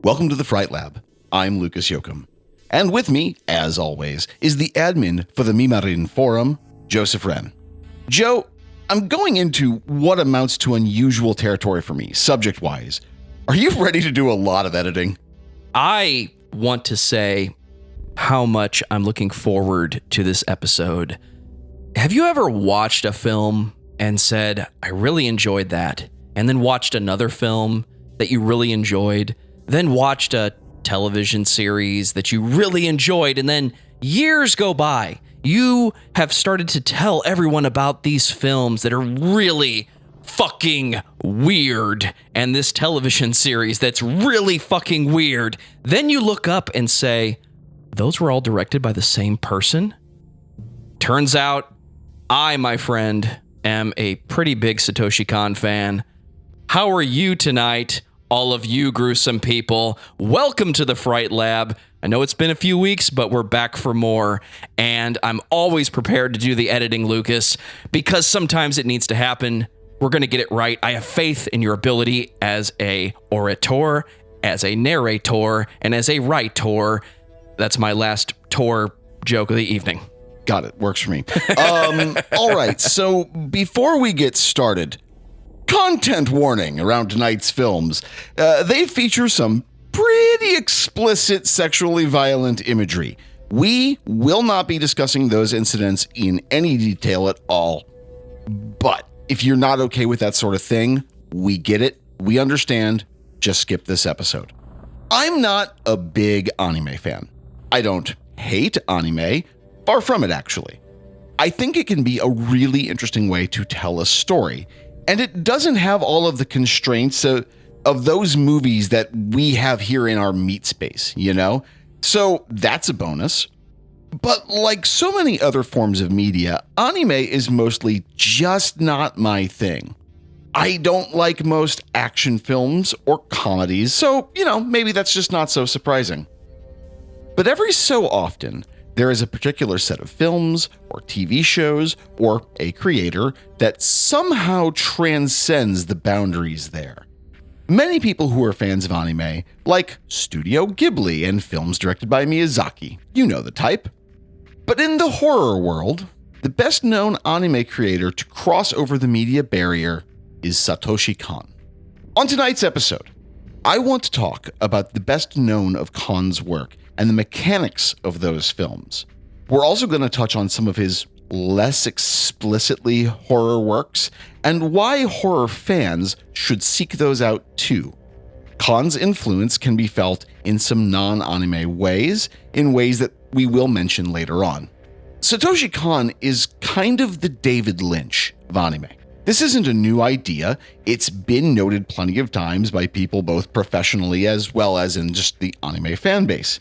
Welcome to the Fright Lab. I'm Lucas Yoakum. And with me, as always, is the admin for the Mimarin Forum, Joseph Wren. Joe, I'm going into what amounts to unusual territory for me, subject-wise. Are you ready to do a lot of editing? I want to say how much I'm looking forward to this episode. Have you ever watched a film and said, I really enjoyed that, and then watched another film that you really enjoyed, then watched a television series that you really enjoyed, and then years go by, you have started to tell everyone about these films that are really fucking weird, and this television series that's really fucking weird. Then you look up and say, those were all directed by the same person? Turns out, I, my friend, am a pretty big Satoshi Kon fan. How are you tonight, all of you gruesome people? Welcome to the Fright Lab. I know it's been a few weeks, but we're back for more, and I'm always prepared to do the editing, Lucas, because sometimes it needs to happen. We're going to get it right. I have faith in your ability as a orator, as a narrator, and as a writer. That's my last tour joke of the evening. Got it. Works for me. All right. So before we get started, content warning around tonight's films. They feature some pretty explicit sexually violent imagery. We will not be discussing those incidents in any detail at all. But if you're not okay with that sort of thing, we get it. We understand. Just skip this episode. I'm not a big anime fan. I don't hate anime. Far from it, actually. I think it can be a really interesting way to tell a story, and it doesn't have all of the constraints of those movies that we have here in our meat space, you know? So that's a bonus. But like so many other forms of media, anime is mostly just not my thing. I don't like most action films or comedies, so, maybe that's just not so surprising. But every so often, there is a particular set of films or TV shows or a creator that somehow transcends the boundaries there. Many people who are fans of anime like Studio Ghibli and films directed by Miyazaki. You know the type. But in the horror world, the best known anime creator to cross over the media barrier is Satoshi Kon. On tonight's episode, I want to talk about the best known of Kon's work and the mechanics of those films. We're also going to touch on some of his less explicitly horror works and why horror fans should seek those out too. Kon's influence can be felt in some non-anime ways, in ways that we will mention later on. Satoshi Kon is kind of the David Lynch of anime. This isn't a new idea. It's been noted plenty of times by people both professionally as well as in just the anime fan base.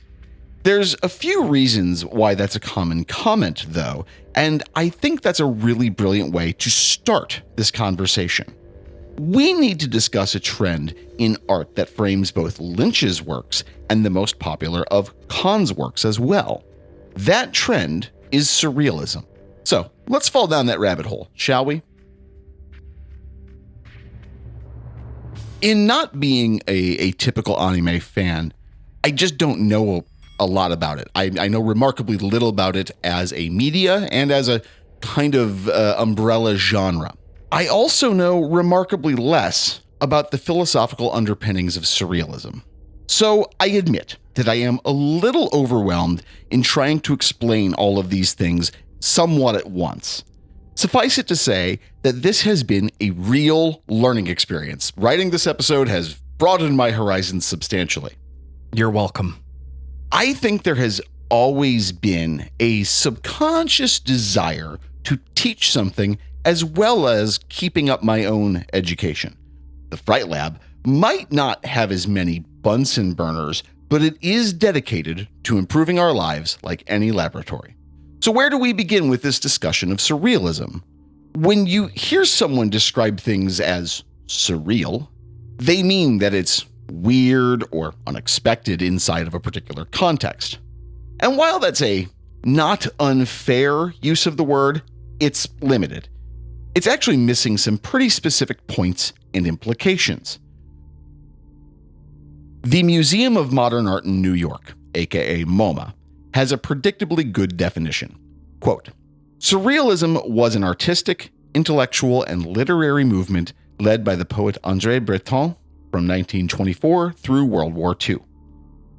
There's a few reasons why that's a common comment, though, and I think that's a really brilliant way to start this conversation. We need to discuss a trend in art that frames both Lynch's works and the most popular of Kon's works as well. That trend is surrealism. So let's fall down that rabbit hole, shall we? In not being a typical anime fan, I just don't know a lot about it. I know remarkably little about it as a media and as a kind of umbrella genre. I also know remarkably less about the philosophical underpinnings of surrealism. So I admit that I am a little overwhelmed in trying to explain all of these things somewhat at once. Suffice it to say that this has been a real learning experience. Writing this episode has broadened my horizons substantially. You're welcome. I think there has always been a subconscious desire to teach something as well as keeping up my own education. The Fright Lab might not have as many Bunsen burners, but it is dedicated to improving our lives like any laboratory. So where do we begin with this discussion of surrealism? When you hear someone describe things as surreal, they mean that it's weird or unexpected inside of a particular context. And while that's a not unfair use of the word, it's limited. It's actually missing some pretty specific points and implications. The Museum of Modern Art in New York, aka MoMA, has a predictably good definition. Quote, Surrealism was an artistic, intellectual, and literary movement led by the poet André Breton from 1924 through World War II.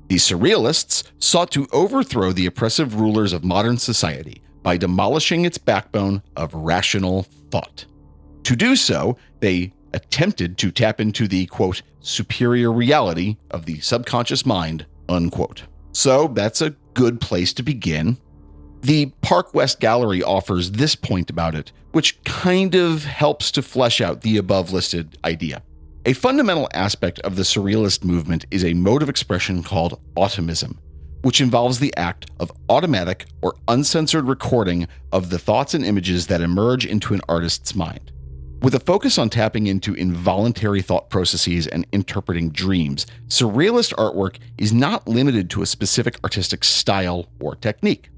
The Surrealists sought to overthrow the oppressive rulers of modern society by demolishing its backbone of rational thought. To do so, they attempted to tap into the, quote, superior reality of the subconscious mind, unquote. So that's a good place to begin. The Park West Gallery offers this point about it, which kind of helps to flesh out the above-listed idea. A fundamental aspect of the Surrealist movement is a mode of expression called automism, which involves the act of automatic or uncensored recording of the thoughts and images that emerge into an artist's mind. With a focus on tapping into involuntary thought processes and interpreting dreams, Surrealist artwork is not limited to a specific artistic style or technique.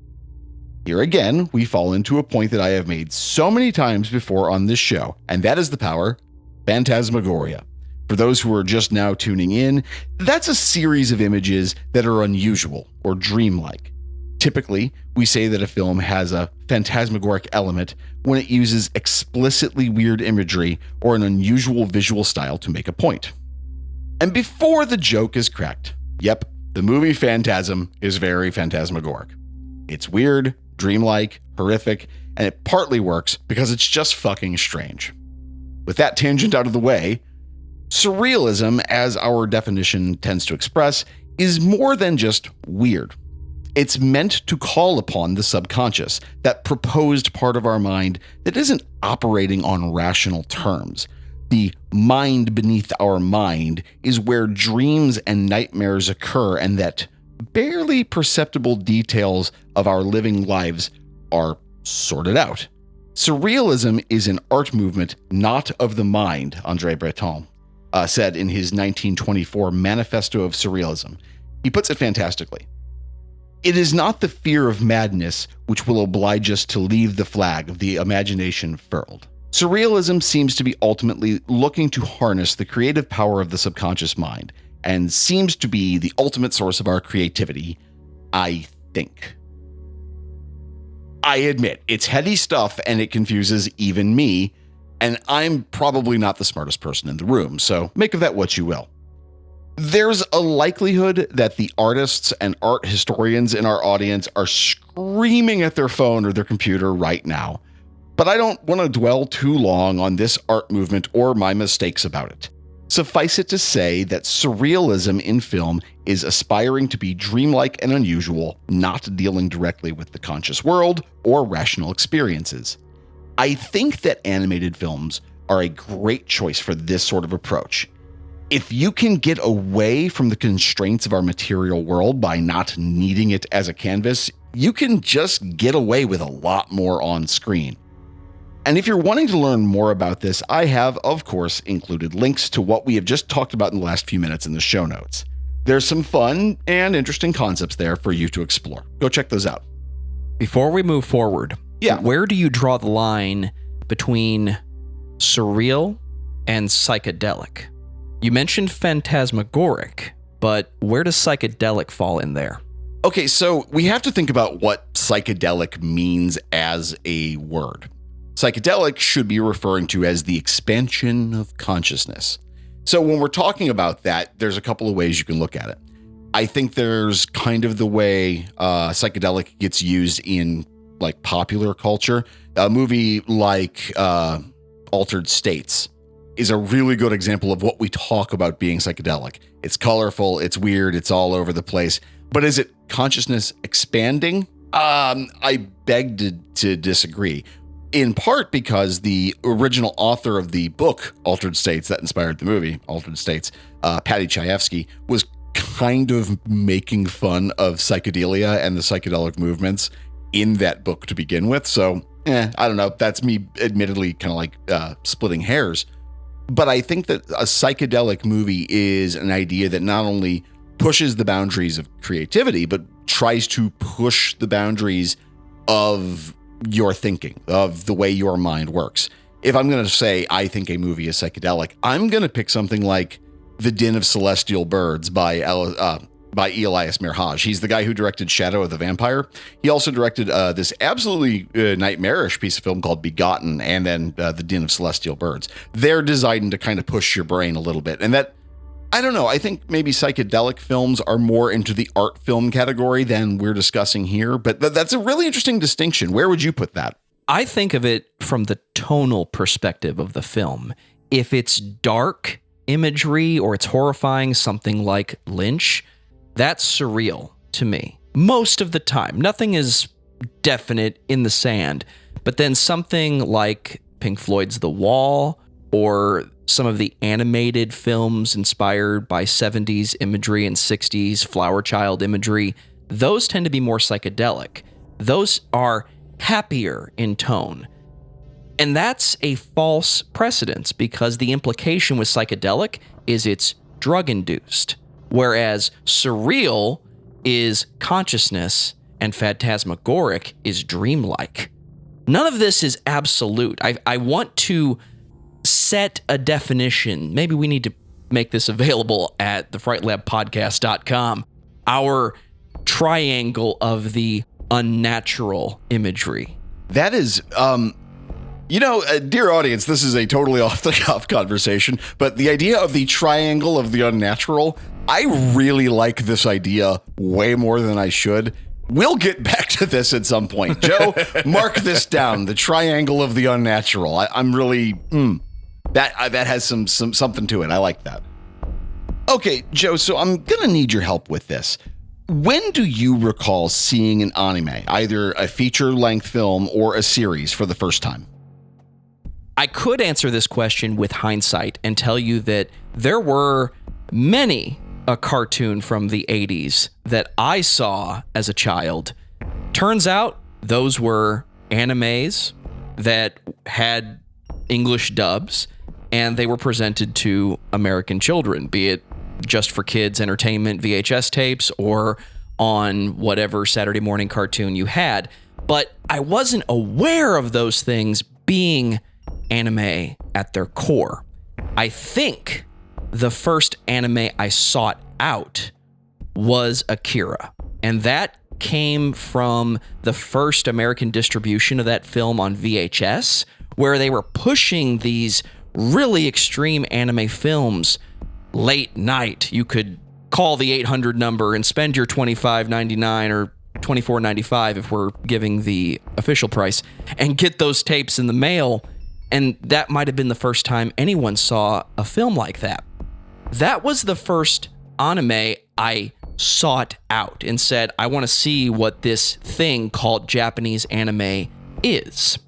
Here again, we fall into a point that I have made so many times before on this show, and that is the power phantasmagoria. For those who are just now tuning in, that's a series of images that are unusual or dreamlike. Typically, we say that a film has a phantasmagoric element when it uses explicitly weird imagery or an unusual visual style to make a point. And before the joke is cracked, yep, the movie Phantasm is very phantasmagoric. It's weird, dreamlike, horrific, and it partly works because it's just fucking strange. With that tangent out of the way, Surrealism, as our definition tends to express, is more than just weird. It's meant to call upon the subconscious, that proposed part of our mind that isn't operating on rational terms. The mind beneath our mind is where dreams and nightmares occur, and that barely perceptible details of our living lives are sorted out. Surrealism is an art movement not of the mind, André Breton said in his 1924 Manifesto of Surrealism. He puts it fantastically. It is not the fear of madness which will oblige us to leave the flag of the imagination furled. Surrealism seems to be ultimately looking to harness the creative power of the subconscious mind, and seems to be the ultimate source of our creativity, I think. I admit, it's heady stuff and it confuses even me, and I'm probably not the smartest person in the room, so make of that what you will. There's a likelihood that the artists and art historians in our audience are screaming at their phone or their computer right now, but I don't want to dwell too long on this art movement or my mistakes about it. Suffice it to say that surrealism in film is aspiring to be dreamlike and unusual, not dealing directly with the conscious world or rational experiences. I think that animated films are a great choice for this sort of approach. If you can get away from the constraints of our material world by not needing it as a canvas, you can just get away with a lot more on screen. And if you're wanting to learn more about this, I have, of course, included links to what we have just talked about in the last few minutes in the show notes. There's some fun and interesting concepts there for you to explore. Go check those out. Before we move forward, where do you draw the line between surreal and psychedelic? You mentioned phantasmagoric, but where does psychedelic fall in there? Okay, so we have to think about what psychedelic means as a word. Psychedelic should be referring to as the expansion of consciousness. So when we're talking about that, there's a couple of ways you can look at it. I think there's kind of the way psychedelic gets used in like popular culture. A movie like Altered States is a really good example of what we talk about being psychedelic. It's colorful, it's weird, it's all over the place. But is it consciousness expanding? I beg to disagree. In part because the original author of the book, Altered States, that inspired the movie, Altered States, Patty Chayefsky, was kind of making fun of psychedelia and the psychedelic movements in that book to begin with. So, I don't know. That's me admittedly kind of like splitting hairs. But I think that a psychedelic movie is an idea that not only pushes the boundaries of creativity, but tries to push the boundaries of your thinking, of the way your mind works. If I'm going to say I think a movie is psychedelic, I'm going to pick something like The Din of Celestial Birds by Elias Mirhaj. He's the guy who directed Shadow of the Vampire. He also directed this absolutely nightmarish piece of film called Begotten, and then The Din of Celestial Birds. They're designed to kind of push your brain a little bit. And that, I don't know, I think maybe psychedelic films are more into the art film category than we're discussing here, but that's a really interesting distinction. Where would you put that? I think of it from the tonal perspective of the film. If it's dark imagery or it's horrifying, something like Lynch, that's surreal to me. Most of the time. Nothing is definite in the sand. But then something like Pink Floyd's The Wall or some of the animated films inspired by 70s imagery and 60s Flower Child imagery, those tend to be more psychedelic. Those are happier in tone. And that's a false precedence because the implication with psychedelic is it's drug-induced, whereas surreal is consciousness and phantasmagoric is dreamlike. None of this is absolute. I want to set a definition. Maybe we need to make this available at thefrightlabpodcast.com. Our triangle of the unnatural imagery. That is, dear audience, this is a totally off the cuff conversation, but the idea of the triangle of the unnatural, I really like this idea way more than I should. We'll get back to this at some point. Joe, mark this down. The triangle of the unnatural. I'm really, that has some something to it. I like that. Okay, Joe, so I'm going to need your help with this. When do you recall seeing an anime, either a feature-length film or a series, for the first time? I could answer this question with hindsight and tell you that there were many a cartoon from the 80s that I saw as a child. Turns out those were animes that had English dubs, and they were presented to American children, be it just for kids entertainment VHS tapes or on whatever Saturday morning cartoon you had. But I wasn't aware of those things being anime at their core. I think the first anime I sought out was Akira, and that came from the first American distribution of that film on VHS, where they were pushing these really extreme anime films late night. You could call the 800 number and spend your $25.99 or $24.95 if we're giving the official price, and get those tapes in the mail. And that might have been the first time anyone saw a film like that. That was the first anime I sought out and said, I want to see what this thing called Japanese anime is.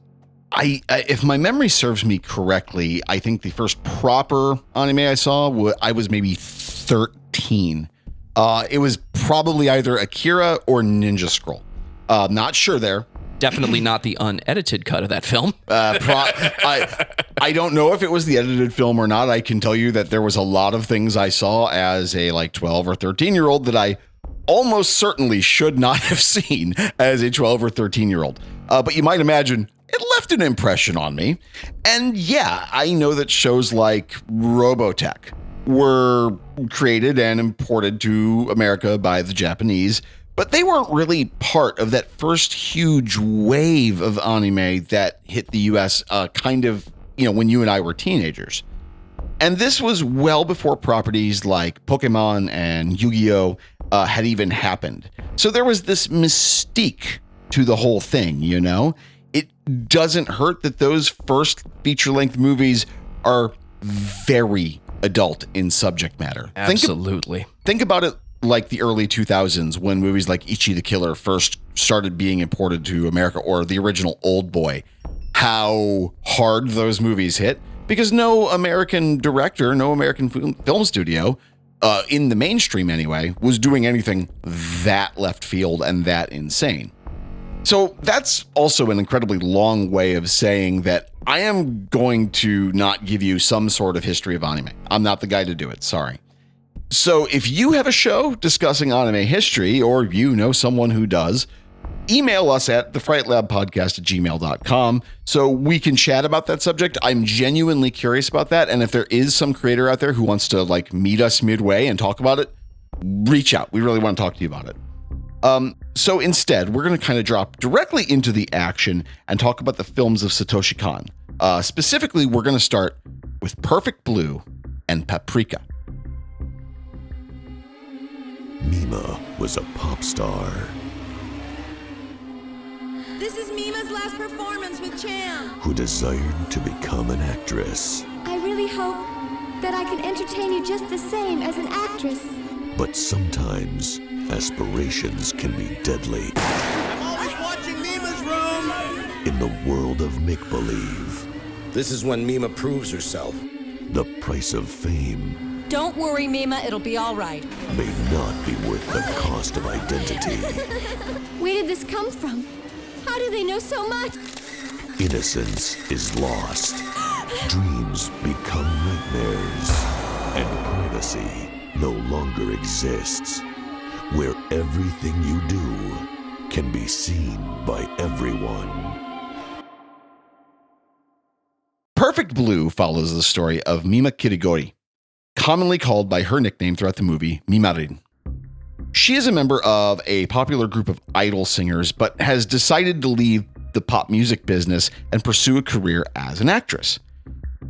If my memory serves me correctly, I think the first proper anime I saw, I was maybe 13. It was probably either Akira or Ninja Scroll. Not sure there. Definitely not the unedited cut of that film. I don't know if it was the edited film or not. I can tell you that there was a lot of things I saw as a 12 or 13-year-old that I almost certainly should not have seen as a 12 or 13-year-old. But you might imagine it left an impression on me. And yeah, I know that shows like Robotech were created and imported to America by the Japanese, but they weren't really part of that first huge wave of anime that hit the US when you and I were teenagers. And this was well before properties like Pokemon and Yu-Gi-Oh! Had even happened. So there was this mystique to the whole thing, you know? It doesn't hurt that those first feature-length movies are very adult in subject matter. Absolutely. Think about it like the early 2000s when movies like Ichi the Killer first started being imported to America, or the original Old Boy. How hard those movies hit, because no American director, no American film studio, in the mainstream anyway, was doing anything that left field and that insane. So that's also an incredibly long way of saying that I am going to not give you some sort of history of anime. I'm not the guy to do it, sorry. So if you have a show discussing anime history, or you know someone who does, email us at thefrightlabpodcast@gmail.com so we can chat about that subject. I'm genuinely curious about that. And if there is some creator out there who wants to meet us midway and talk about it, reach out. We really want to talk to you about it. So instead, we're going to kind of drop directly into the action and talk about the films of Satoshi Kon. Specifically, we're going to start with Perfect Blue and Paprika. Mima was a pop star. This is Mima's last performance with Chan. Who desired to become an actress. I really hope that I can entertain you just the same as an actress. But sometimes aspirations can be deadly. I'm always watching Mima's room. In the world of make-believe, This is when Mima proves herself. the price of fame Don't worry, Mima, it'll be all right. may not be worth the cost of identity. Where did this come from? How do they know so much? Innocence is lost. Dreams become nightmares. And privacy no longer exists. Where everything you do can be seen by everyone. Perfect Blue follows the story of Mima Kirigori, commonly called by her nickname throughout the movie, Mimarin. She is a member of a popular group of idol singers, but has decided to leave the pop music business and pursue a career as an actress.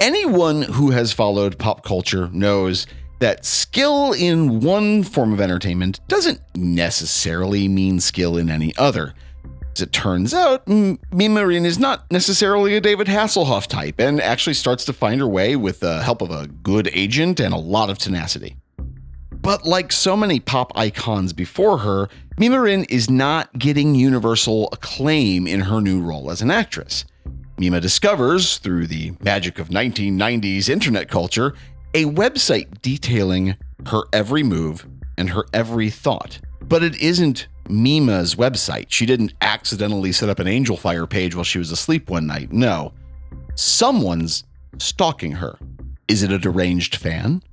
Anyone who has followed pop culture knows that skill in one form of entertainment doesn't necessarily mean skill in any other. As it turns out, Mimarin is not necessarily a David Hasselhoff type and actually starts to find her way with the help of a good agent and a lot of tenacity. But like so many pop icons before her, Mimarin is not getting universal acclaim in her new role as an actress. Mima discovers, through the magic of 1990s internet culture, a website detailing her every move and her every thought. But it isn't Mima's website. She didn't accidentally set up an Angel Fire page while she was asleep one night. No. Someone's stalking her. Is it a deranged fan?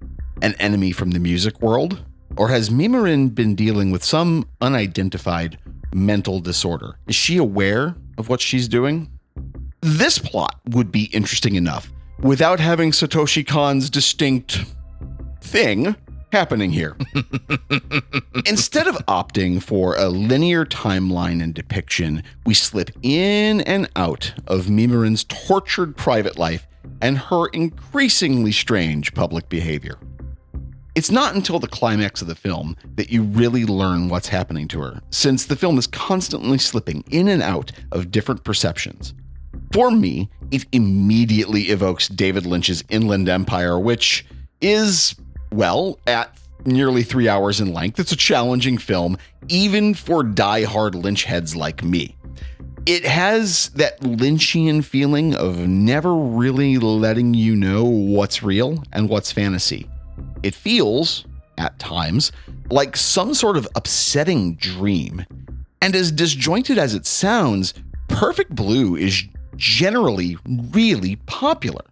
An enemy from the music world? Or has Mimarin been dealing with some unidentified mental disorder? Is she aware of what she's doing? This plot would be interesting enough without having Satoshi Kon's distinct thing happening here. Instead of opting for a linear timeline and depiction, we slip in and out of Mimarin's tortured private life and her increasingly strange public behavior. It's not until the climax of the film that you really learn what's happening to her, since the film is constantly slipping in and out of different perceptions. For me, it immediately evokes David Lynch's Inland Empire, which is, well, at nearly 3 hours in length, it's a challenging film, even for die-hard Lynch heads like me. It has that Lynchian feeling of never really letting you know what's real and what's fantasy. It feels, at times, like some sort of upsetting dream. And as disjointed as it sounds, Perfect Blue is generally really popular.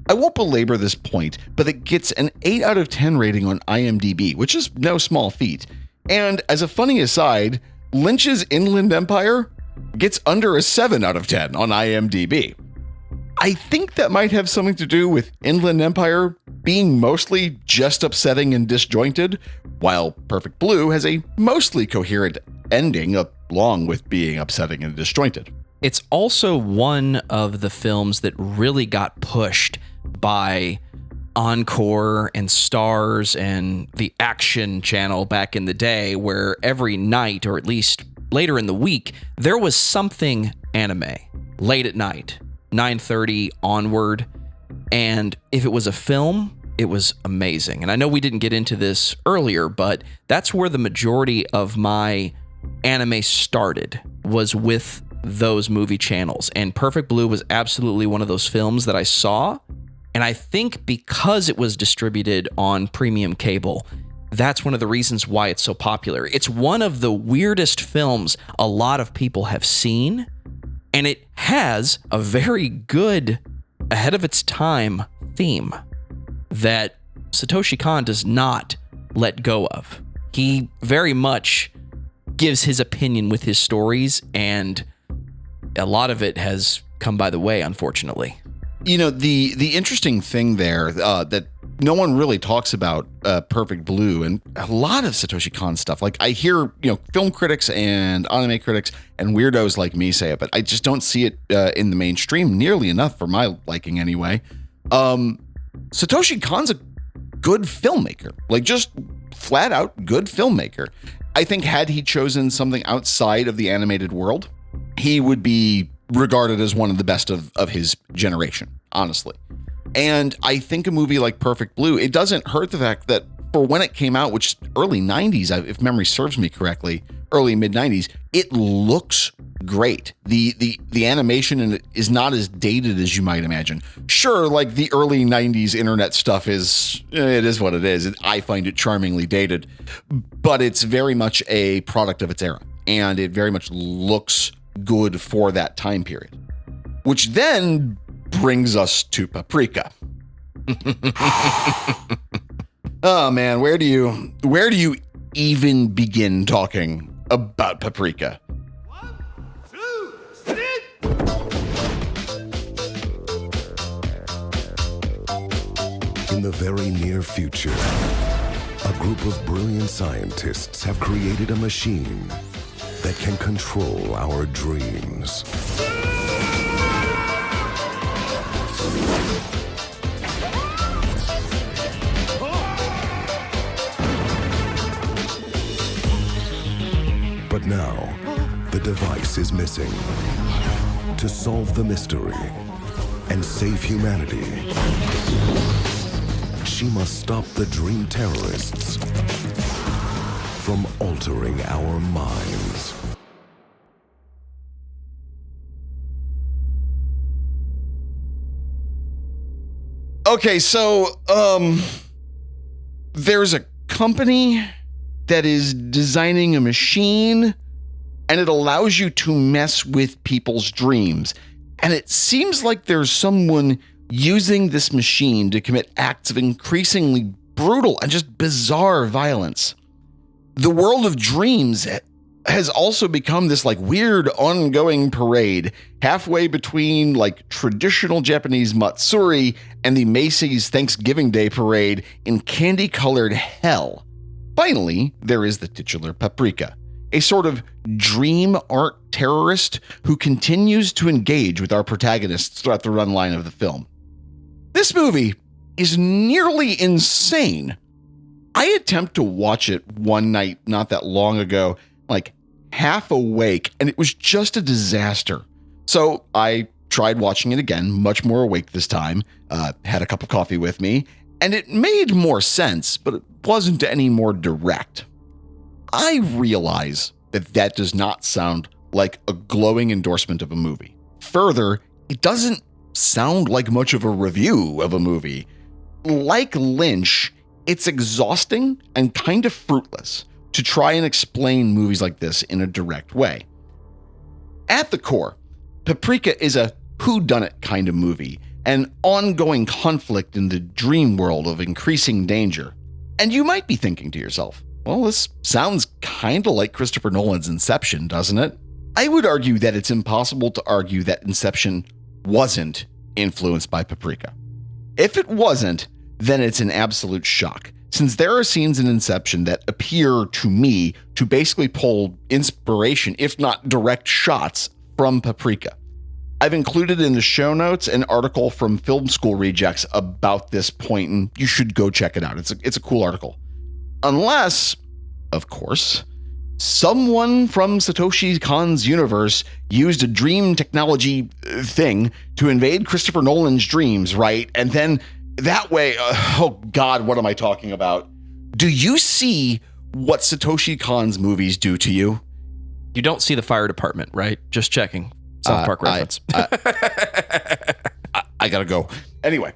I won't belabor this point, but it gets an 8 out of 10 rating on IMDb, which is no small feat. And as a funny aside, Lynch's Inland Empire gets under a 7 out of 10 on IMDb. I think that might have something to do with Inland Empire being mostly just upsetting and disjointed, while Perfect Blue has a mostly coherent ending along with being upsetting and disjointed. It's also one of the films that really got pushed by Encore and Stars and the Action Channel back in the day, where every night, or at least later in the week, there was something anime late at night, 9:30 onward. And if it was a film, it was amazing. And I know we didn't get into this earlier, but that's where the majority of my anime started, was with those movie channels. And Perfect Blue was absolutely one of those films that I saw. And I think because it was distributed on premium cable, that's one of the reasons why it's so popular. It's one of the weirdest films a lot of people have seen, and it has a very good, ahead of its time theme that Satoshi Kon does not let go of. He very much gives his opinion with his stories, and a lot of it has come by the way, unfortunately. You know, the interesting thing there that no one really talks about Perfect Blue and a lot of Satoshi Kon stuff. Like I hear, film critics and anime critics and weirdos like me say it, but I just don't see it in the mainstream nearly enough for my liking anyway. Satoshi Kon's a good filmmaker, like just flat out good filmmaker. I think had he chosen something outside of the animated world, he would be regarded as one of the best of his generation, honestly. And I think a movie like Perfect Blue, it doesn't hurt the fact that for when it came out, which early 90s, if memory serves me correctly, early mid 90s, it looks great. The animation in it is not as dated as you might imagine. Sure, like the early 90s internet stuff it is what it is. I find it charmingly dated, but it's very much a product of its era. And it very much looks good for that time period, which then brings us to Paprika. Oh man, where do you even begin talking about Paprika? 1, 2, 3. In the very near future, a group of brilliant scientists have created a machine that can control our dreams. But now, the device is missing. To solve the mystery and save humanity, she must stop the dream terrorists from altering our minds. Okay, so there's a company that is designing a machine and it allows you to mess with people's dreams. And it seems like there's someone using this machine to commit acts of increasingly brutal and just bizarre violence. The world of dreams has also become this like weird ongoing parade halfway between like traditional Japanese Matsuri and the Macy's Thanksgiving Day parade in candy-colored hell. Finally, there is the titular Paprika, a sort of dream art terrorist who continues to engage with our protagonists throughout the run line of the film. This movie is nearly insane. I attempt to watch it one night not that long ago, like half awake, and it was just a disaster. So I tried watching it again, much more awake this time, had a cup of coffee with me, and it made more sense, but it wasn't any more direct. I realize that does not sound like a glowing endorsement of a movie. Further, it doesn't sound like much of a review of a movie. Like Lynch, it's exhausting and kind of fruitless to try and explain movies like this in a direct way. At the core, Paprika is a whodunit kind of movie, an ongoing conflict in the dream world of increasing danger. And you might be thinking to yourself, well, this sounds kind of like Christopher Nolan's Inception, doesn't it? I would argue that it's impossible to argue that Inception wasn't influenced by Paprika. If it wasn't, then it's an absolute shock, since there are scenes in Inception that appear to me to basically pull inspiration, if not direct shots, from Paprika. I've included in the show notes an article from Film School Rejects about this point, and you should go check it out. It's a cool article. Unless, of course, someone from Satoshi Kon's universe used a dream technology thing to invade Christopher Nolan's dreams, right? And then that way, oh God, what am I talking about? Do you see what Satoshi Kon's movies do to you? You don't see the fire department, right? Just checking. South Park reference. I gotta go. Anyway,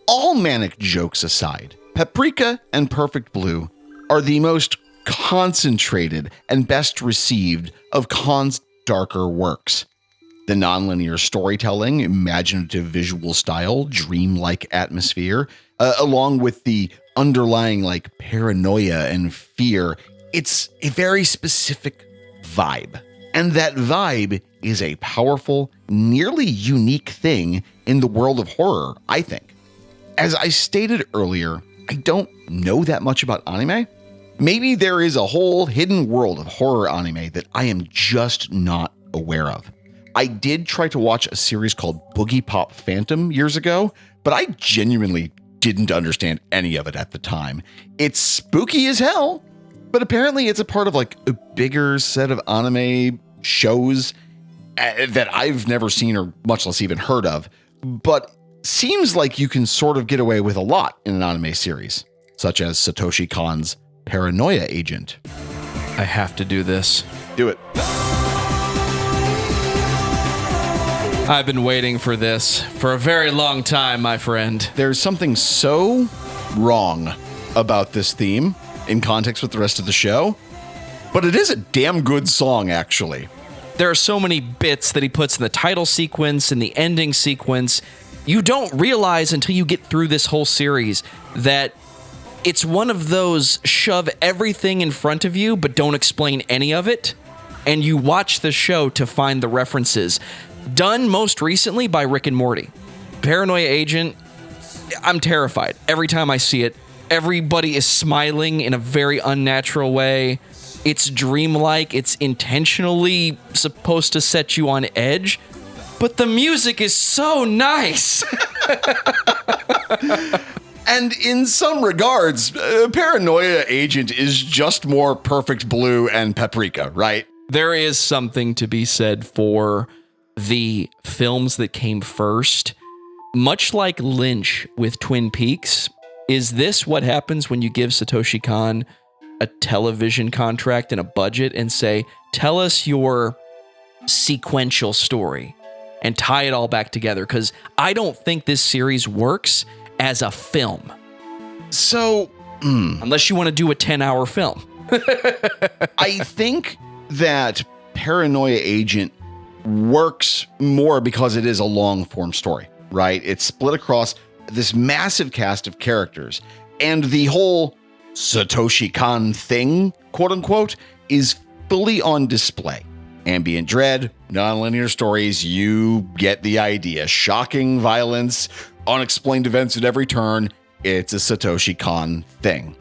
all manic jokes aside, Paprika and Perfect Blue are the most concentrated and best received of Kon's darker works. The nonlinear storytelling, imaginative visual style, dreamlike atmosphere, along with the underlying like paranoia and fear, it's a very specific vibe. And that vibe is a powerful, nearly unique thing in the world of horror, I think. As I stated earlier, I don't know that much about anime. Maybe there is a whole hidden world of horror anime that I am just not aware of. I did try to watch a series called Boogie Pop Phantom years ago, but I genuinely didn't understand any of it at the time. It's spooky as hell, but apparently it's a part of like a bigger set of anime shows that I've never seen or much less even heard of, but seems like you can sort of get away with a lot in an anime series, such as Satoshi Kon's Paranoia Agent. I have to do this. Do it. I've been waiting for this for a very long time, my friend. There's something so wrong about this theme in context with the rest of the show, but it is a damn good song, actually. There are so many bits that he puts in the title sequence and the ending sequence. You don't realize until you get through this whole series that it's one of those shove everything in front of you but don't explain any of it, and you watch the show to find the references. Done most recently by Rick and Morty. Paranoia Agent, I'm terrified. Every time I see it, everybody is smiling in a very unnatural way. It's dreamlike. It's intentionally supposed to set you on edge. But the music is so nice. And in some regards, Paranoia Agent is just more Perfect Blue and Paprika, right? There is something to be said for the films that came first. Much like Lynch with Twin Peaks, is this what happens when you give Satoshi Kon a television contract and a budget and say, tell us your sequential story and tie it all back together? Because I don't think this series works as a film. So, unless you want to do a 10-hour film. I think that Paranoia Agent works more because it is a long-form story, right? It's split across this massive cast of characters, and the whole Satoshi Kon thing, quote-unquote, is fully on display. Ambient dread, non-linear stories, you get the idea. Shocking violence, unexplained events at every turn. It's a Satoshi Kon thing.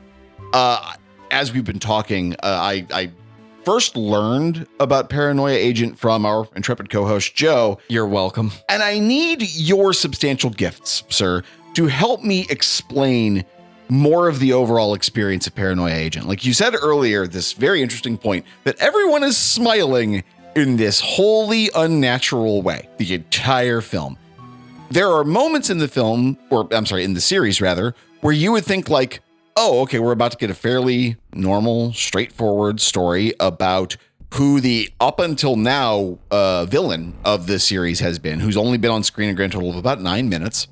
As we've been talking, I first learned about Paranoia Agent from our intrepid co-host, Joe. You're welcome. And I need your substantial gifts, sir, to help me explain more of the overall experience of Paranoia Agent. Like you said earlier, this very interesting point that everyone is smiling in this wholly unnatural way, the entire film. There are moments in the film, or I'm sorry, in the series rather, where you would think like, oh, okay, we're about to get a fairly normal, straightforward story about who the up until now villain of this series has been, who's only been on screen a grand total of about 9 minutes.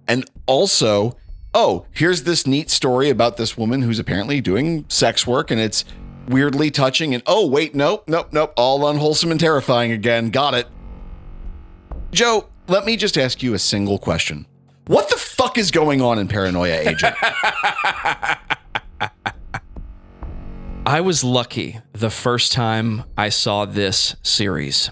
And also, oh, here's this neat story about this woman who's apparently doing sex work, and it's weirdly touching. And oh, wait, nope, all unwholesome and terrifying again. Got it. Joe, let me just ask you a single question. What the fuck is going on in Paranoia Agent? I was lucky the first time I saw this series.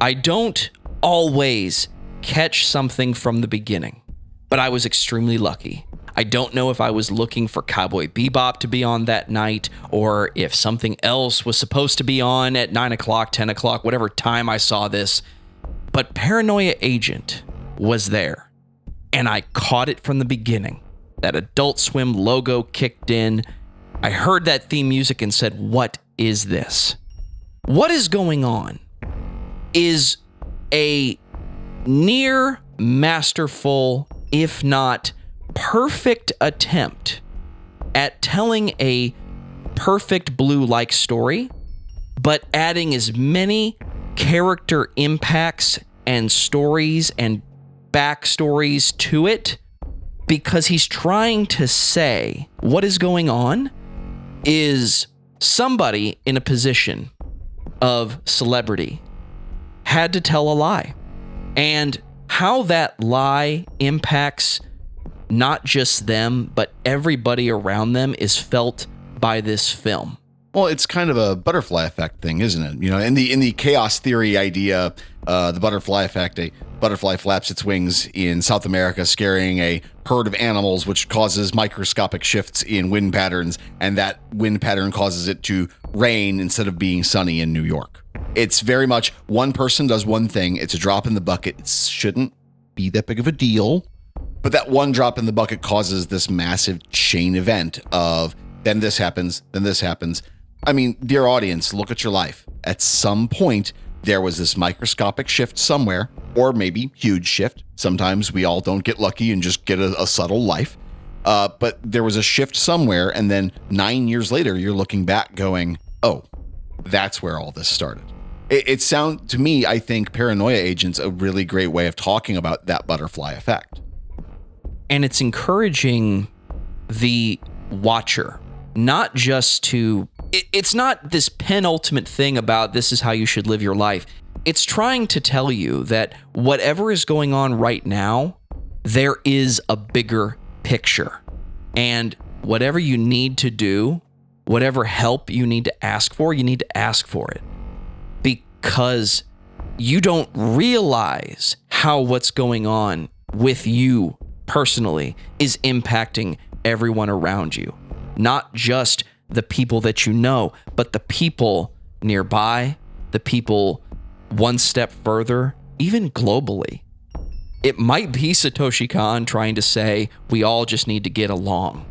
I don't always catch something from the beginning, but I was extremely lucky. I don't know if I was looking for Cowboy Bebop to be on that night, or if something else was supposed to be on at 9 o'clock, 10 o'clock, whatever time I saw this. But Paranoia Agent was there. And I caught it from the beginning. That Adult Swim logo kicked in. I heard that theme music and said, what is this? What is going on is a near masterful, if not perfect attempt at telling a Perfect Blue-like story, but adding as many character impacts and stories and backstories to it, because he's trying to say what is going on is somebody in a position of celebrity had to tell a lie, and how that lie impacts not just them, but everybody around them is felt by this film. Well, it's kind of a butterfly effect thing, isn't it? You know, in the chaos theory idea, the butterfly effect, a butterfly flaps its wings in South America, scaring a herd of animals, which causes microscopic shifts in wind patterns, and that wind pattern causes it to rain instead of being sunny in New York. It's very much one person does one thing. It's a drop in the bucket. It shouldn't be that big of a deal, but that one drop in the bucket causes this massive chain event of then this happens, then this happens. I mean, dear audience, look at your life. At some point, there was this microscopic shift somewhere, or maybe huge shift. Sometimes we all don't get lucky and just get a subtle life. But there was a shift somewhere, and then 9 years later, you're looking back going, oh, that's where all this started. It sounds, to me, I think Paranoia Agent's a really great way of talking about that butterfly effect. And it's encouraging the watcher, not just to... It's not this penultimate thing about this is how you should live your life. It's trying to tell you that whatever is going on right now, there is a bigger picture. And whatever you need to do, whatever help you need to ask for, you need to ask for it. Because you don't realize how what's going on with you personally is impacting everyone around you. Not just the people that you know, but the people nearby, the people one step further, even globally. It might be Satoshi Kon trying to say we all just need to get along.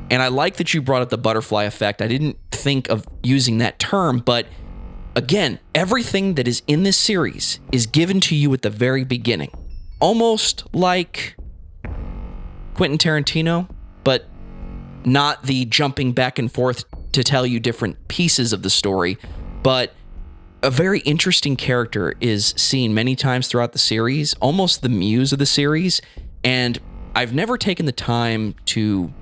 And I like that you brought up the butterfly effect. I didn't think of using that term, but again, everything that is in this series is given to you at the very beginning. Almost like Quentin Tarantino, but not the jumping back and forth to tell you different pieces of the story, but a very interesting character is seen many times throughout the series, almost the muse of the series. And I've never taken the time to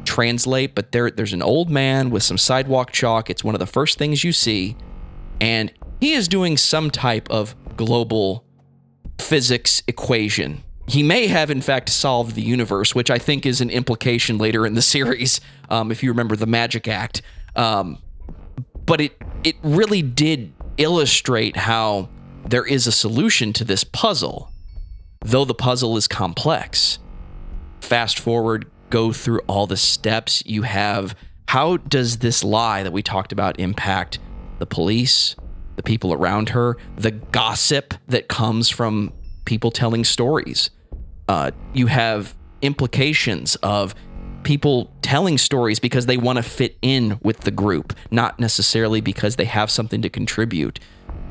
translate, but there's an old man with some sidewalk chalk. It's one of the first things you see, and he is doing some type of global physics equation. He may have, in fact, solved the universe, which I think is an implication later in the series, if you remember the Magic Act. But it really did illustrate how there is a solution to this puzzle, though the puzzle is complex. Fast forward, go through all the steps you have. How does this lie that we talked about impact the police, the people around her, the gossip that comes from people telling stories? You have implications of people telling stories because they want to fit in with the group, not necessarily because they have something to contribute.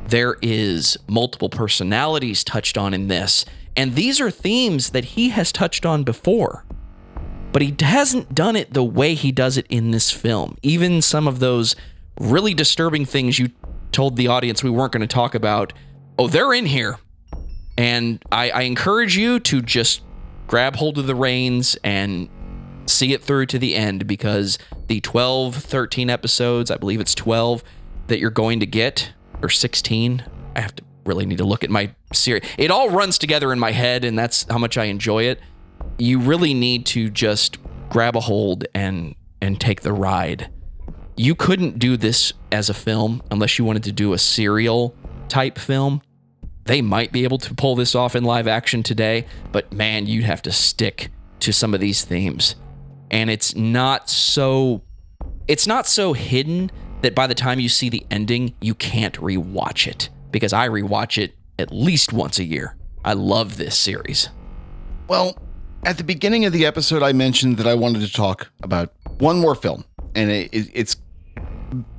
There is multiple personalities touched on in this, and these are themes that he has touched on before, but he hasn't done it the way he does it in this film. Even some of those really disturbing things you told the audience we weren't going to talk about, oh, they're in here. And I encourage you to just grab hold of the reins and see it through to the end, because the 12, 13 episodes, I believe it's 12, that you're going to get, or 16, I have to really need to look at my series. It all runs together in my head, and that's how much I enjoy it. You really need to just grab a hold and take the ride. You couldn't do this as a film unless you wanted to do a serial type film. They might be able to pull this off in live action today, but man, you'd have to stick to some of these themes. And it's not so hidden that by the time you see the ending, you can't rewatch it, because I rewatch it at least once a year. I love this series. Well, at the beginning of the episode, I mentioned that I wanted to talk about one more film, and it's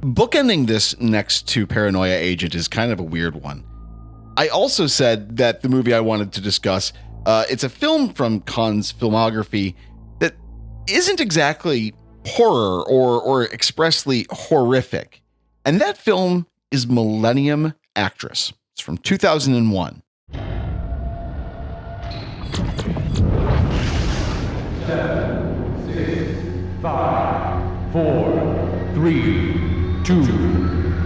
bookending this next to Paranoia Agent is kind of a weird one. I also said that the movie I wanted to discuss, it's a film from Kon's filmography that isn't exactly horror or expressly horrific. And that film is Millennium Actress. It's from 2001. 7, 6, 5, 4, 3, 2,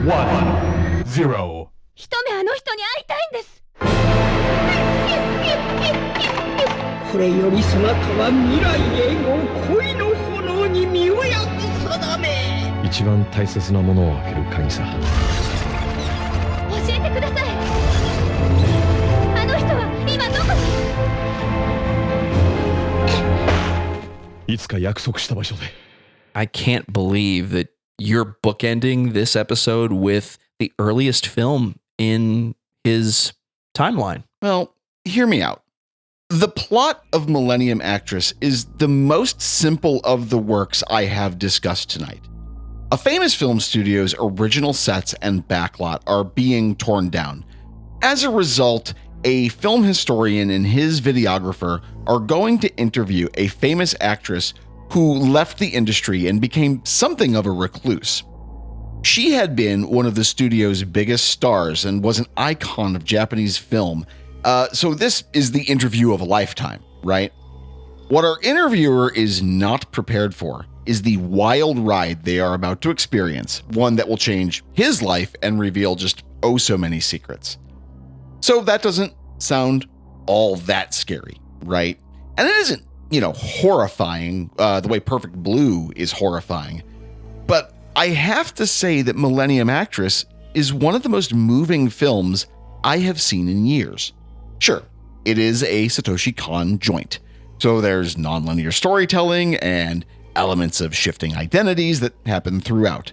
1, 0. 一目あの人に会いたいんです。これよりそなたは未来永劫恋の炎に身を焼く定め。一番大切なものを開ける鍵さ。教えてください。あの人は今どこに？いつか約束した場所で。 I can't believe that you're bookending this episode with the earliest film in his timeline. Well, hear me out. The plot of Millennium Actress is the most simple of the works I have discussed tonight. A famous film studio's original sets and backlot are being torn down. As a result, a film historian and his videographer are going to interview a famous actress who left the industry and became something of a recluse. She had been one of the studio's biggest stars and was an icon of Japanese film, so this is the interview of a lifetime, right? What our interviewer is not prepared for is the wild ride they are about to experience, one that will change his life and reveal just oh so many secrets. So that doesn't sound all that scary, right? And it isn't, horrifying the way Perfect Blue is horrifying. But I have to say that Millennium Actress is one of the most moving films I have seen in years. Sure, it is a Satoshi Kon joint, so there's nonlinear storytelling and elements of shifting identities that happen throughout.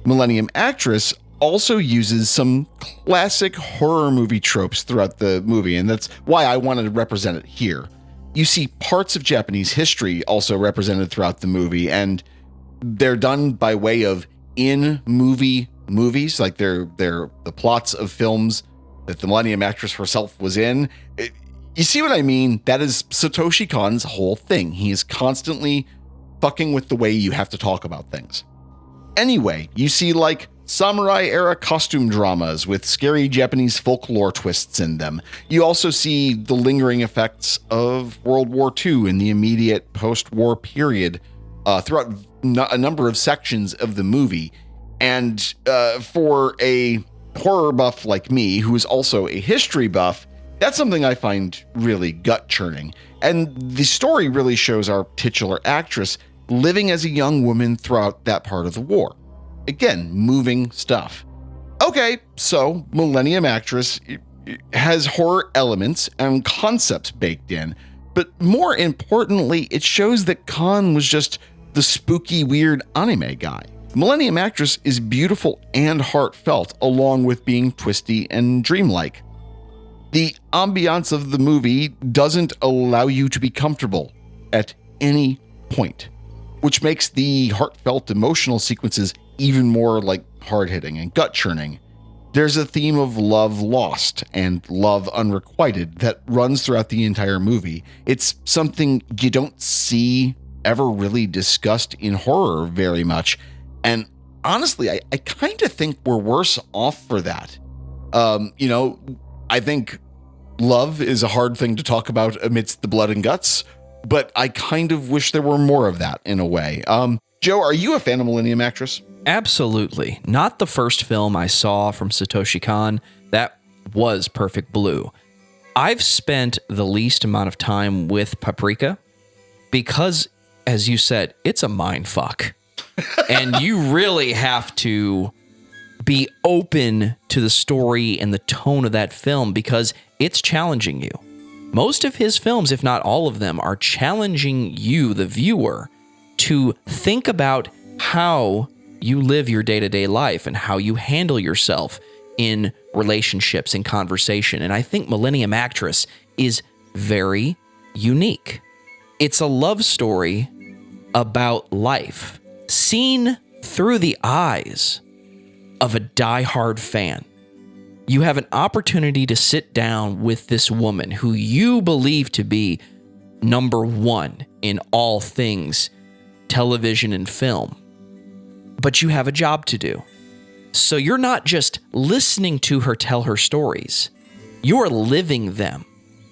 Millennium Actress also uses some classic horror movie tropes throughout the movie, and that's why I wanted to represent it here. You see parts of Japanese history also represented throughout the movie, and they're done by way of in-movie movies, like they're the plots of films that the Millennium Actress herself was in. You see what I mean? That is Satoshi Kon's whole thing. He is constantly fucking with the way you have to talk about things. Anyway, you see like samurai-era costume dramas with scary Japanese folklore twists in them. You also see the lingering effects of World War II in the immediate post-war period throughout a number of sections of the movie. And for a horror buff like me, who is also a history buff, that's something I find really gut-churning. And the story really shows our titular actress living as a young woman throughout that part of the war. Again, moving stuff. Okay, so Millennium Actress has horror elements and concepts baked in, but more importantly, it shows that Kon was just the spooky, weird anime guy. Millennium Actress is beautiful and heartfelt, along with being twisty and dreamlike. The ambiance of the movie doesn't allow you to be comfortable at any point, which makes the heartfelt emotional sequences even more like hard-hitting and gut-churning. There's a theme of love lost and love unrequited that runs throughout the entire movie. It's something you don't see ever really discussed in horror very much. And honestly, I kind of think we're worse off for that. I think love is a hard thing to talk about amidst the blood and guts, but I kind of wish there were more of that in a way. Joe, are you a fan of Millennium Actress? Absolutely. Not the first film I saw from Satoshi Kon. That was Perfect Blue. I've spent the least amount of time with Paprika because, as you said, it's a mind fuck. And you really have to be open to the story and the tone of that film because it's challenging you. Most of his films, if not all of them, are challenging you, the viewer, to think about how you live your day-to-day life and how you handle yourself in relationships and conversation. And I think Millennium Actress is very unique. It's a love story about life, seen through the eyes of a diehard fan. You have an opportunity to sit down with this woman who you believe to be number one in all things television and film. But you have a job to do. So you're not just listening to her tell her stories. You're living them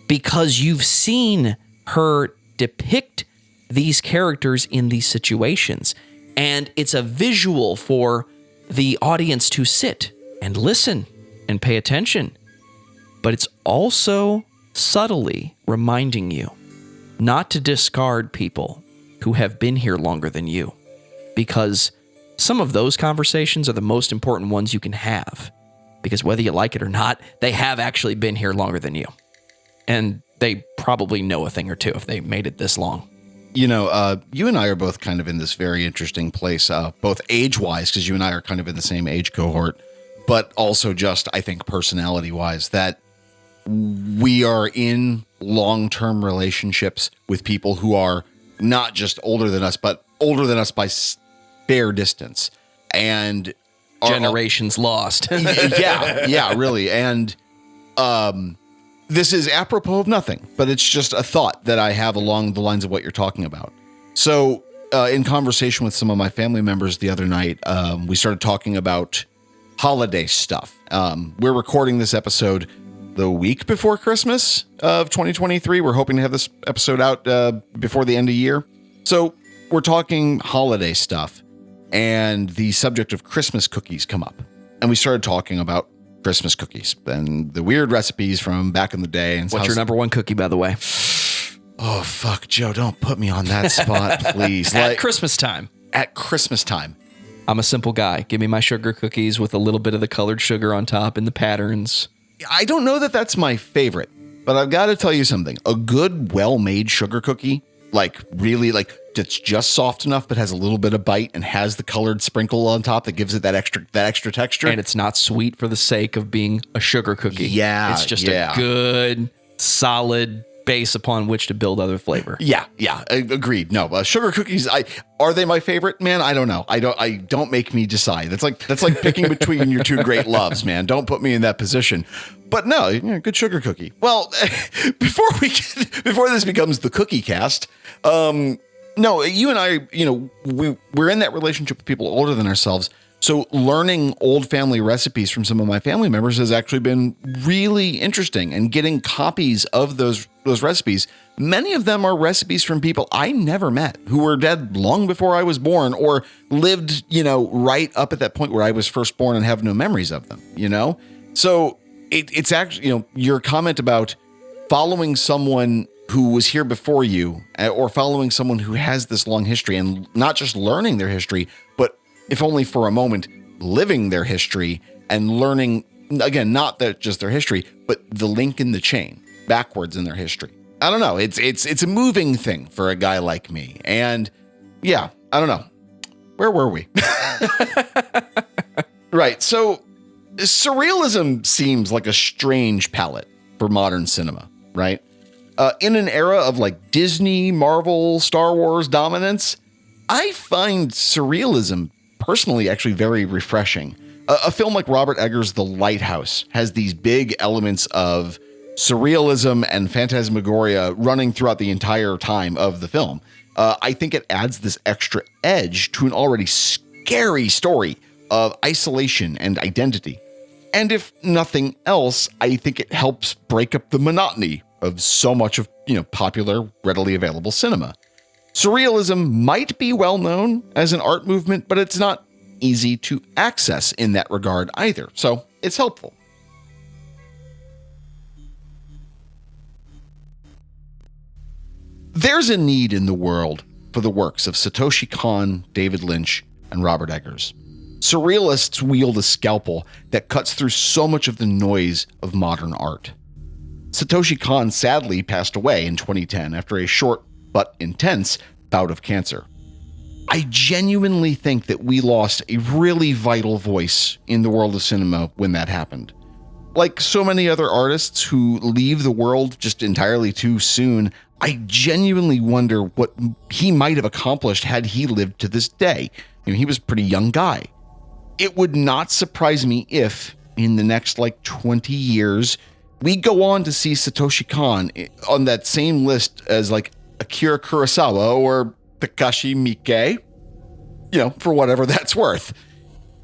because you've seen her depict these characters in these situations. And it's a visual for the audience to sit and listen and pay attention. But it's also subtly reminding you not to discard people who have been here longer than you, because some of those conversations are the most important ones you can have. Because whether you like it or not, they have actually been here longer than you. And they probably know a thing or two if they made it this long. You know, you and I are both kind of in this very interesting place, both age-wise, because you and I are kind of in the same age cohort, but also just, I think, personality-wise, that we are in long-term relationships with people who are not just older than us, but older than us by fair distance. And generations lost. yeah, really. And this is apropos of nothing, but it's just a thought that I have along the lines of what you're talking about. So in conversation with some of my family members the other night, we started talking about holiday stuff. We're recording this episode the week before Christmas of 2023. We're hoping to have this episode out before the end of the year. So we're talking holiday stuff, and the subject of Christmas cookies come up. And we started talking about Christmas cookies and the weird recipes from back in the day. And what's your number one cookie, by the way? Oh, fuck, Joe, don't put me on that spot, please. At Christmas time. At Christmas time. I'm a simple guy. Give me my sugar cookies with a little bit of the colored sugar on top and the patterns. I don't know that that's my favorite, but I've got to tell you something. A good, well-made sugar cookie, like really, like that's just soft enough, but has a little bit of bite and has the colored sprinkle on top that gives it that extra texture. And it's not sweet for the sake of being a sugar cookie. Yeah, it's just a good, solid base upon which to build other flavor. Yeah, agreed. No, sugar cookies. Are they my favorite? Man, I don't know. I don't make me decide. That's like picking between your two great loves, man. Don't put me in that position. But no, good sugar cookie. Well, before this becomes the cookie cast, no, you and I, we're in that relationship with people older than ourselves. So learning old family recipes from some of my family members has actually been really interesting, and getting copies of those recipes. Many of them are recipes from people I never met, who were dead long before I was born, or lived, right up at that point where I was first born and have no memories of them, So it's actually, your comment about following someone who was here before you, or following someone who has this long history, and not just learning their history, but if only for a moment, living their history and learning, again, not that just their history, but the link in the chain backwards in their history. I don't know. It's a moving thing for a guy like me. And yeah, I don't know. Where were we? Right. So surrealism seems like a strange palette for modern cinema, right? In an era of like Disney, Marvel, Star Wars dominance, I find surrealism personally actually very refreshing. A film like Robert Eggers' The Lighthouse has these big elements of surrealism and phantasmagoria running throughout the entire time of the film. I think it adds this extra edge to an already scary story of isolation and identity. And if nothing else, I think it helps break up the monotony of so much of, popular, readily available cinema. Surrealism might be well known as an art movement, but it's not easy to access in that regard either. So it's helpful. There's a need in the world for the works of Satoshi Kon, David Lynch, and Robert Eggers. Surrealists wield a scalpel that cuts through so much of the noise of modern art. Satoshi Kon sadly passed away in 2010 after a short but intense bout of cancer. I genuinely think that we lost a really vital voice in the world of cinema when that happened. Like so many other artists who leave the world just entirely too soon, I genuinely wonder what he might have accomplished had he lived to this day. He was a pretty young guy. It would not surprise me if, in the next 20 years, we go on to see Satoshi Kon on that same list as Akira Kurosawa or Takashi Miike, for whatever that's worth.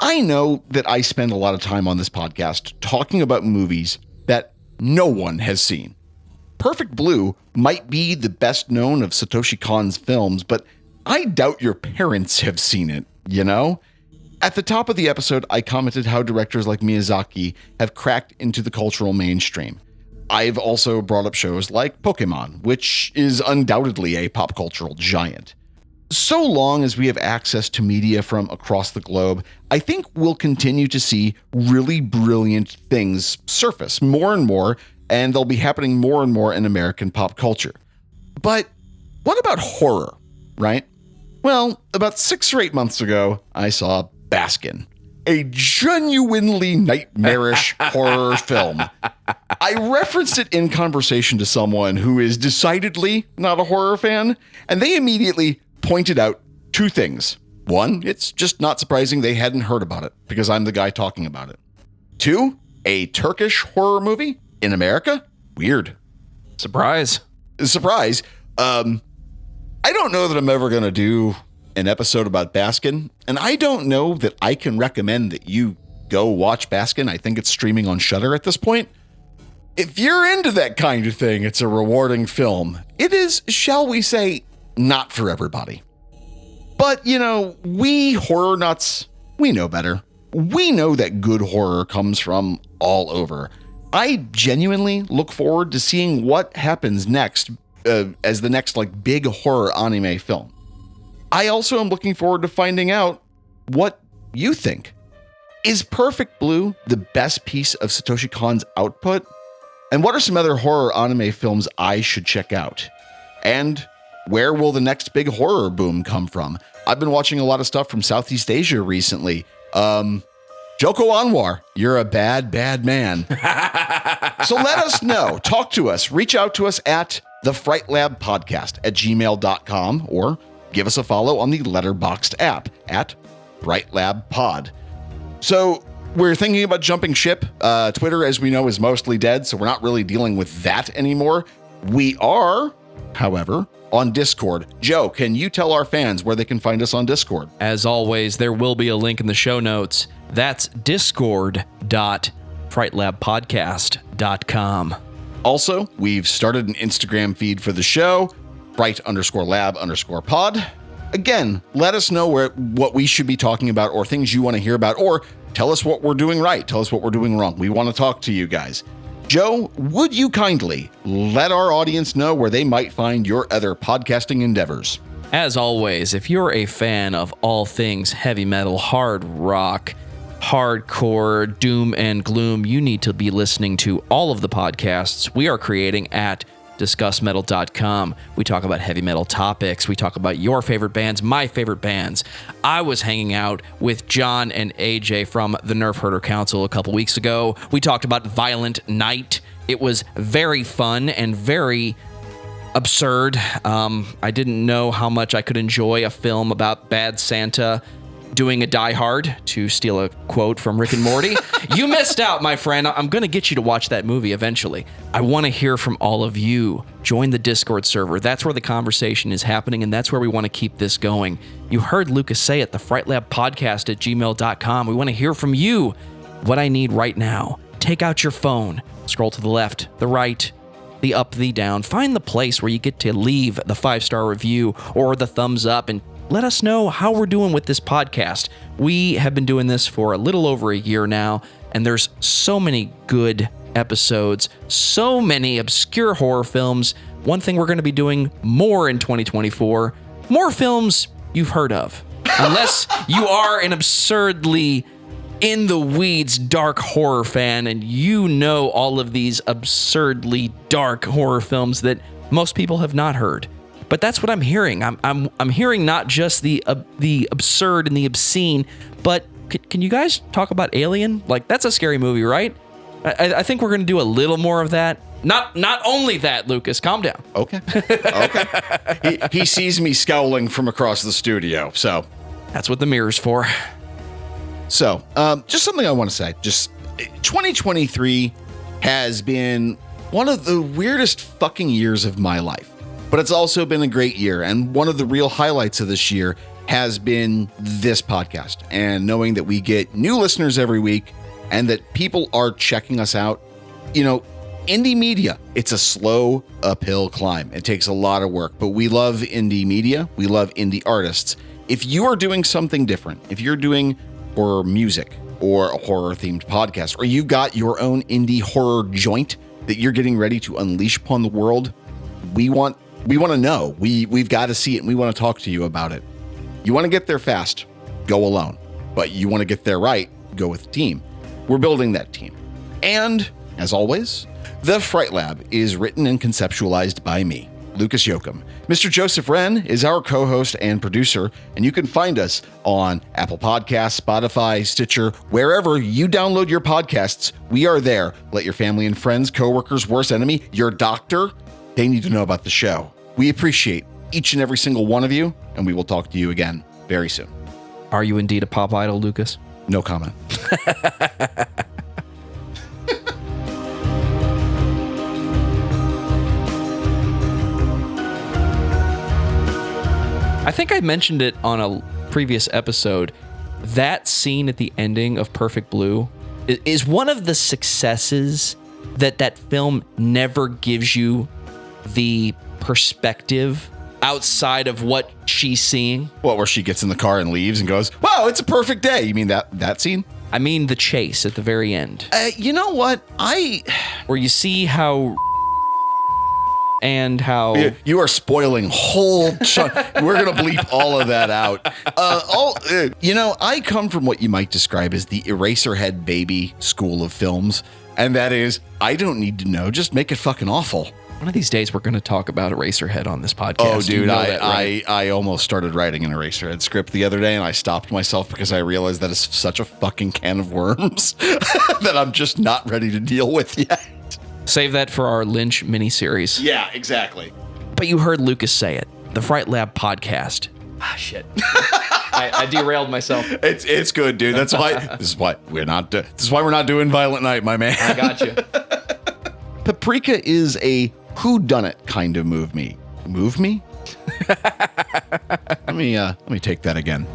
I know that I spend a lot of time on this podcast talking about movies that no one has seen. Perfect Blue might be the best known of Satoshi Kon's films, but I doubt your parents have seen it, At the top of the episode, I commented how directors like Miyazaki have cracked into the cultural mainstream. I've also brought up shows like Pokemon, which is undoubtedly a pop cultural giant. so long as we have access to media from across the globe, I think we'll continue to see really brilliant things surface more and more, and they'll be happening more and more in American pop culture. But what about horror, right? Well, about 6 or 8 months ago, I saw Baskin, a genuinely nightmarish horror film. I referenced it in conversation to someone who is decidedly not a horror fan, and they immediately pointed out 2 things. 1, it's just not surprising they hadn't heard about it because I'm the guy talking about it. 2, a Turkish horror movie in America? Weird. Surprise. I don't know that I'm ever going to do an episode about Baskin, and I don't know that I can recommend that you go watch Baskin. I think it's streaming on Shudder at this point. If you're into that kind of thing, it's a rewarding film. It is, shall we say, not for everybody. But, you know, we horror nuts, we know better. We know that good horror comes from all over. I genuinely look forward to seeing what happens next as the next big horror anime film. I also am looking forward to finding out what you think. Is Perfect Blue the best piece of Satoshi Kon's output? And what are some other horror anime films I should check out? And where will the next big horror boom come from? I've been watching a lot of stuff from Southeast Asia recently. Joko Anwar, you're a bad, bad man. So let us know. Talk to us. Reach out to us at thefrightlabpodcast@gmail.com or give us a follow on the Letterboxd app at FrightLabPod. So we're thinking about jumping ship. Twitter, as we know, is mostly dead, so we're not really dealing with that anymore. We are, however, on Discord. Joe, can you tell our fans where they can find us on Discord? As always, there will be a link in the show notes. That's discord.frightlabpodcast.com. Also, we've started an Instagram feed for the show, fright_lab_pod. Again, let us know what we should be talking about or things you want to hear about, or tell us what we're doing right. Tell us what we're doing wrong. We want to talk to you guys. Joe, would you kindly let our audience know where they might find your other podcasting endeavors? As always, if you're a fan of all things heavy metal, hard rock, hardcore, doom and gloom, you need to be listening to all of the podcasts we are creating at discussmetal.com. We talk about heavy metal topics. We talk about your favorite bands, my favorite bands. I was hanging out with John and AJ from the Nerf Herder Council a couple weeks ago. We talked about Violent Night. It was very fun and very absurd. I didn't know how much I could enjoy a film about Bad Santa doing a Die Hard, to steal a quote from Rick and Morty. You missed out, my friend. I'm going to get you to watch that movie eventually. I want to hear from all of you. Join the Discord server. That's where the conversation is happening, and that's where we want to keep this going. You heard Lucas say it, the frightlabpodcast@gmail.com. We want to hear from you. What I need right now, take out your phone, scroll to the left, the right, the up, the down. Find the place where you get to leave the 5-star review or the thumbs up, and let us know how we're doing with this podcast. We have been doing this for a little over a year now, and there's so many good episodes, so many obscure horror films. One thing we're going to be doing more in 2024, more films you've heard of. Unless you are an absurdly in the weeds dark horror fan and you know all of these absurdly dark horror films that most people have not heard. But that's what I'm hearing. I'm hearing not just the absurd and the obscene, but can you guys talk about Alien? That's a scary movie, right? I think we're going to do a little more of that. Not only that, Lucas, calm down. Okay. He sees me scowling from across the studio, so that's what the mirror's for. So, just something I want to say. Just 2023 has been one of the weirdest fucking years of my life. But it's also been a great year, and one of the real highlights of this year has been this podcast, and knowing that we get new listeners every week, and that people are checking us out. You know, indie media, it's a slow uphill climb. It takes a lot of work, but we love indie media. We love indie artists. If you are doing something different, if you're doing horror music or a horror-themed podcast, or you've got your own indie horror joint that you're getting ready to unleash upon the world, we want We want to know. We've got to see it, and we want to talk to you about it. You want to get there fast, go alone. But you want to get there right, go with a team. We're building that team. And, as always, The Fright Lab is written and conceptualized by me, Lucas Yoakum. Mr. Joseph Wren is our co-host and producer, and you can find us on Apple Podcasts, Spotify, Stitcher, wherever you download your podcasts. We are there. Let your family and friends, coworkers, worst enemy, your doctor, they need to know about the show. We appreciate each and every single one of you, and we will talk to you again very soon. Are you indeed a pop idol, Lucas? No comment. I think I mentioned it on a previous episode. That scene at the ending of Perfect Blue is one of the successes that film never gives you the perspective outside of what she's seeing. What, where she gets in the car and leaves and goes, wow, it's a perfect day. You mean that scene? I mean the chase at the very end. You know what? Where you see how and how... You are spoiling whole chunk. We're going to bleep all of that out. I come from what you might describe as the Eraserhead baby school of films. And that is, I don't need to know. Just make it fucking awful. One of these days, we're going to talk about Eraserhead on this podcast. Oh, dude, you know that, right? I almost started writing an Eraserhead script the other day, and I stopped myself because I realized that is such a fucking can of worms that I'm just not ready to deal with yet. Save that for our Lynch miniseries. Yeah, exactly. But you heard Lucas say it. The Fright Lab podcast. Ah, shit. I derailed myself. It's good, dude. This is why we're not doing Violent Night, my man. I got you. Paprika is a whodunit kind of move me. Let me take that again.